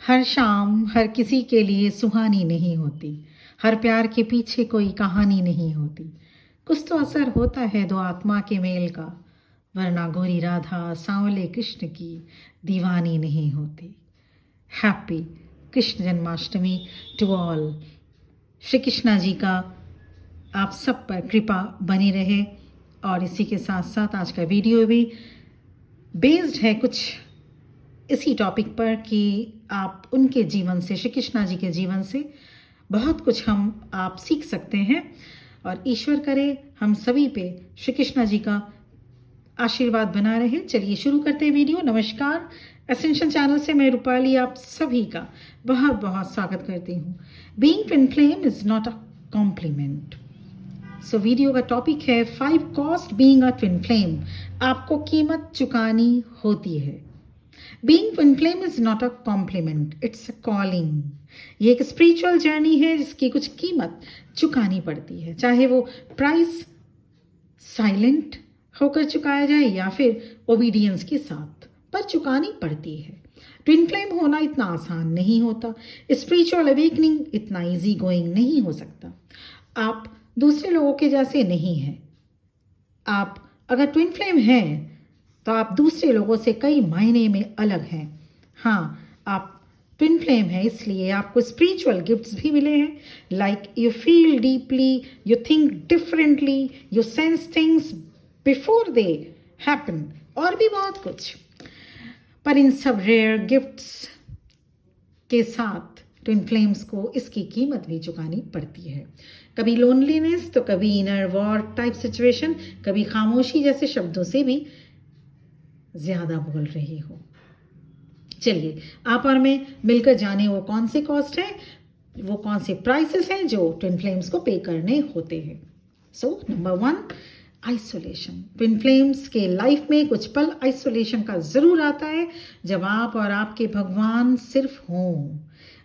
हर शाम हर किसी के लिए सुहानी नहीं होती। हर प्यार के पीछे कोई कहानी नहीं होती। कुछ तो असर होता है दो आत्मा के मेल का, वरना गोरी राधा सांवले कृष्ण की दीवानी नहीं होती। Happy Krishna Janmashtami to all. Shri Krishna ji का आप सब पर कृपा बनी रहे। और इसी के साथ साथ आज का वीडियो भी बेस्ड है कुछ इसी टॉपिक पर कि आप उनके जीवन से, श्री कृष्णा जी के जीवन से बहुत कुछ हम आप सीख सकते हैं। और ईश्वर करे हम सभी पे श्री कृष्णा जी का आशीर्वाद बना रहे। चलिए शुरू करते हैं वीडियो। नमस्कार, एसेंशियल चैनल से मैं रूपाली आप सभी का बहुत बहुत स्वागत करती हूँ। Being twin flame is not a compliment. So video का टॉपिक है 5 cost being a twin flame. आपको कीमत चुकानी होती है। Being twin flame is not a compliment, it's a calling. ये एक स्पिरिचुअल जर्नी है जिसकी कुछ कीमत चुकानी पड़ती है, चाहे वो प्राइस साइलेंट होकर चुकाया जाए या फिर ओबीडियंस के साथ, पर चुकानी पड़ती है। ट्विन फ्लेम होना इतना आसान नहीं होता। स्पिरिचुअल अवेकनिंग इतना इजी गोइंग नहीं हो सकता। आप दूसरे लोगों के जैसे नहीं हैं। आप अगर ट्विन फ्लेम हैं तो आप दूसरे लोगों से कई मायने में अलग हैं। हाँ, आप ट्विन फ्लेम है इसलिए आपको स्पिरिचुअल गिफ्ट्स भी मिले हैं। Like you feel deeply, you think differently, you sense things before they happen, और भी बहुत कुछ। पर इन सब रेयर गिफ्ट्स के साथ ट्विन फ्लेम्स को इसकी कीमत भी चुकानी पड़ती है। कभी लोनलीनेस तो कभी इनर वॉर टाइप सिचुएशन, कभी खामोशी जैसे शब्दों से भी ज्यादा बोल रही हो। चलिए आप और मैं मिलकर जाने वो कौन से कॉस्ट हैं, वो कौन से प्राइसेस हैं जो ट्विन फ्लेम्स को पे करने होते हैं। So number 1, isolation. Twin flames के लाइफ में कुछ पल आइसोलेशन का जरूर आता है जब आप और आपके भगवान सिर्फ हों।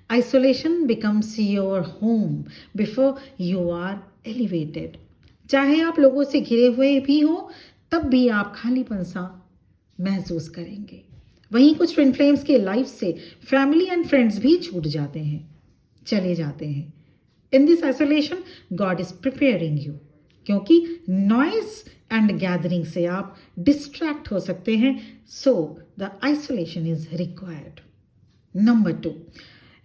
Isolation becomes your home before you are elevated. चाहे आप लोगों से घिरे हुए भी हो तब भी आप खालीपन सा महसूस करेंगे। वहीं कुछ ट्विन फ्लेम्स के लाइफ से फैमिली एंड फ्रेंड्स भी छूट जाते हैं, चले जाते हैं। In this isolation God is preparing you, क्योंकि नॉइस एंड गैदरिंग से आप डिस्ट्रैक्ट हो सकते हैं। So the isolation is required. Number 2,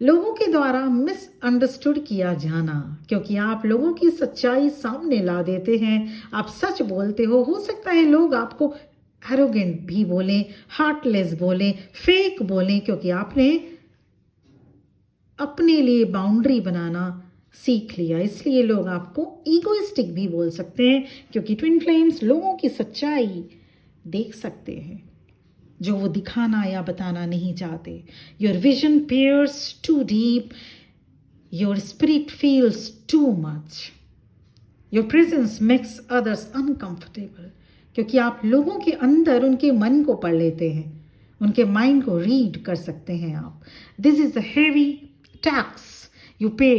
लोगों के द्वारा मिसअंडरस्टूड किया जाना। क्योंकि आप लोगों की सच्चाई सामने ला देते हैं, आप सच बोलते हो सकता है लोग आपको एरोगेंट भी बोले, हार्टलेस बोले, फेक बोले, क्योंकि आपने अपने लिए बाउंड्री बनाना सीख लिया। इसलिए लोग आपको ईगोइस्टिक भी बोल सकते हैं, क्योंकि ट्विन फ्लेम्स लोगों की सच्चाई देख सकते हैं जो वो दिखाना या बताना नहीं चाहते। Your vision pierce too deep, your spirit feels too much, your presence makes others uncomfortable. क्योंकि आप लोगों के अंदर उनके मन को पढ़ लेते हैं, उनके माइंड को रीड कर सकते हैं आप। This is a heavy tax you पे,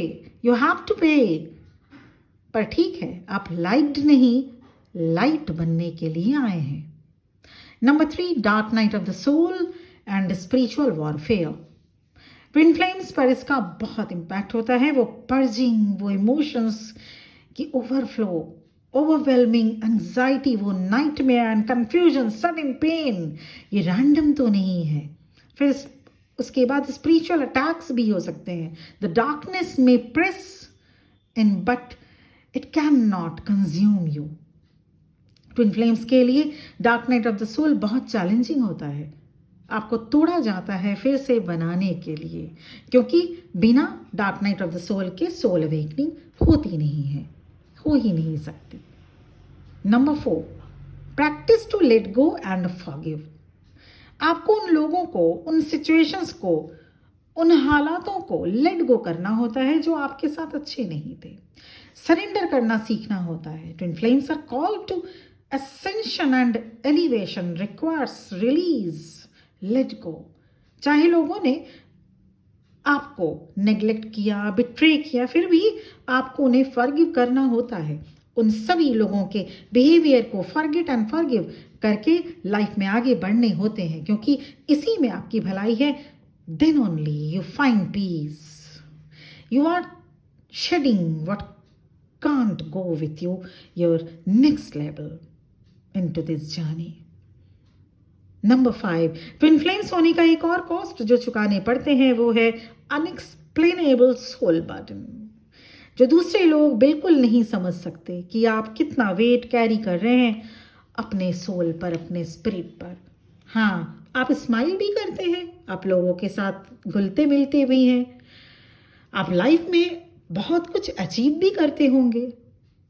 यू हैव टू पे। पर ठीक है, आप लाइक्ड नहीं, लाइट बनने के लिए आए हैं। Number 3, dark night of the soul and spiritual warfare. Twin flames पर इसका बहुत इम्पैक्ट होता है। वो पर्जिंग, वो इमोशंस की ओवरफ्लो, ओवरवेलमिंग एंजाइटी, वो nightmare and confusion, sudden pain, ये रैंडम तो नहीं है। फिर उसके बाद स्पिरिचुअल अटैक्स भी हो सकते हैं। द डार्कनेस में press in but it can not consume you. Twin flames के लिए dark night of the soul बहुत चैलेंजिंग होता है। आपको तोड़ा जाता है फिर से बनाने के लिए, क्योंकि बिना dark night of the soul के सोल अवेकनिंग होती नहीं है, हो ही नहीं सकती। Number 4, practice to let go and forgive. आपको उन लोगों को, उन सिचुएशंस को, उन हालातों को लेट गो करना होता है जो आपके साथ अच्छे नहीं थे। सरेंडर करना सीखना होता है। Twin flames are called to ascension and elevation requires release, let go। चाहे लोगों ने आपको नेग्लेक्ट किया, बिट्रे किया, फिर भी आपको उन्हें फॉरगिव करना होता है। उन सभी लोगों के बिहेवियर को फॉरगेट एंड फॉरगिव करके लाइफ में आगे बढ़ने होते हैं, क्योंकि इसी में आपकी भलाई है। then only you find peace. You are shedding what can't go with you, your next level into this journey. Number 5, twin flames होने का एक और कॉस्ट जो चुकाने पड़ते हैं वो है अनएक्सप्लेनेबल सोल बर्डन, जो दूसरे लोग बिल्कुल नहीं समझ सकते कि आप कितना वेट कैरी कर रहे हैं अपने सोल पर, अपने स्पिरिट पर। हाँ, आप स्माइल भी करते हैं, आप लोगों के साथ घुलते मिलते भी हैं, आप लाइफ में बहुत कुछ अचीव भी करते होंगे,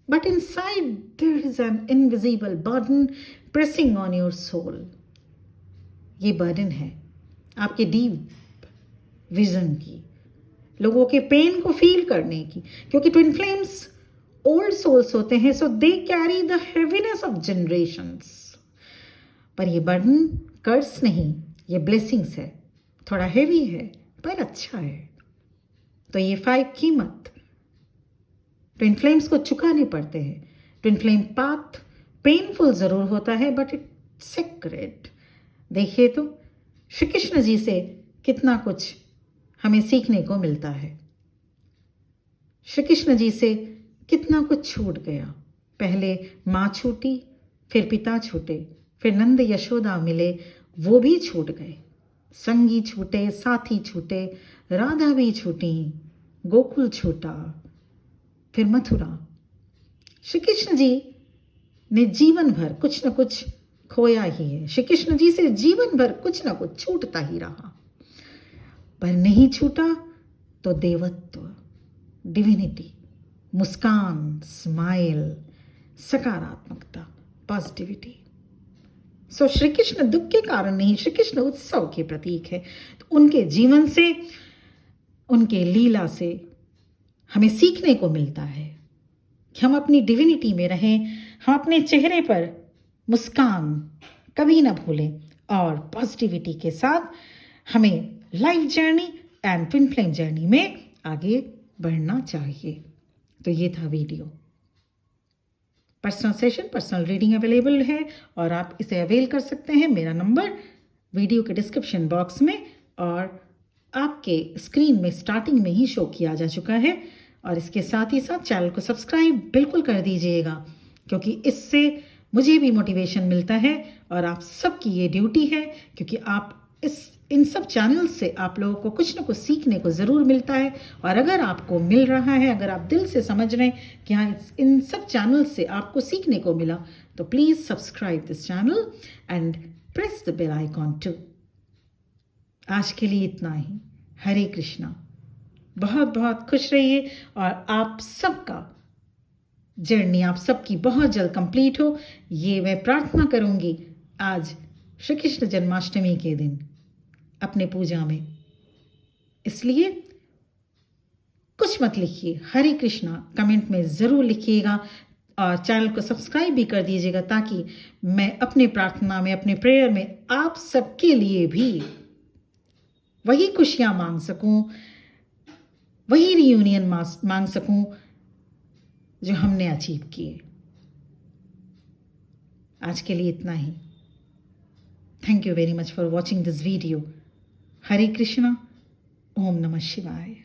but inside there is an invisible burden pressing on your soul. ये बर्डन है आपके डीप विजन की, लोगों के पेन को फील करने की, क्योंकि ट्विन फ्लेम्स ओल्ड सोल्स होते हैं, so they carry the heaviness of generations. पर ये बर्डन कर्स नहीं, ये ब्लेसिंग्स है, थोड़ा हेवी है पर अच्छा है। तो ये 5 कीमत ट्विन फ्लेम्स को चुकाने पड़ते हैं। ट्विन फ्लेम पाथ पेनफुल जरूर होता है बट इट्स सेक्रेड। देखिए तो श्री कृष्ण जी से कितना कुछ हमें सीखने को मिलता है। श्री कृष्ण जी से कितना कुछ छूट गया। पहले माँ छूटी, फिर पिता छूटे, फिर नंद यशोदा मिले, वो भी छूट गए। संगी छूटे, साथी छूटे, राधा भी छूटी, गोकुल छूटा, फिर मथुरा। श्री कृष्ण जी ने जीवन भर कुछ न कुछ खोया ही है। श्री कृष्ण जी से जीवन भर कुछ ना कुछ छूटता ही रहा, पर नहीं छूटा तो देवत्व, डिविनिटी, मुस्कान, स्माइल, सकारात्मकता, पॉजिटिविटी। सो श्री कृष्ण दुख के कारण नहीं, श्री कृष्ण उत्सव के प्रतीक है। तो उनके जीवन से, उनके लीला से हमें सीखने को मिलता है कि हम अपनी डिविनिटी में रहें, हम अपने चेहरे पर मुस्कान कभी ना भूलें और पॉजिटिविटी के साथ हमें life journey and twin flame journey में आगे बढ़ना चाहिए। तो ये था video. Personal session, personal reading available है और आप इसे अवेल कर सकते हैं। मेरा नंबर वीडियो के डिस्क्रिप्शन बॉक्स में और आपके स्क्रीन में स्टार्टिंग में ही शो किया जा चुका है। और इसके साथ ही साथ चैनल को सब्सक्राइब बिल्कुल कर दीजिएगा, क्योंकि इससे मुझे भी मोटिवेशन मिलता है और आप सबकी ये ड्यूटी है, क्योंकि आप इन सब चैनल से आप लोगों को कुछ ना कुछ सीखने को ज़रूर मिलता है। और अगर आपको मिल रहा है, अगर आप दिल से समझ रहे हैं कि हाँ इन सब चैनल से आपको सीखने को मिला, तो please subscribe this channel and press the bell icon too. आज के लिए इतना ही। हरे कृष्णा। बहुत बहुत खुश रहिए और आप सबका जर्नी, आप सबकी बहुत जल्द कंप्लीट हो, ये मैं प्रार्थना करूंगी आज श्री कृष्ण जन्माष्टमी के दिन अपने पूजा में। इसलिए कुछ मत लिखिए, हरे कृष्णा कमेंट में ज़रूर लिखिएगा और चैनल को सब्सक्राइब भी कर दीजिएगा, ताकि मैं अपने प्रार्थना में, अपने प्रेयर में आप सबके लिए भी वही खुशियाँ मांग सकूं, वही रियूनियन मांग सकूं जो हमने अचीव किए। आज के लिए इतना ही। Thank you very much for watching this video. Hare Krishna. Om नमः शिवाय।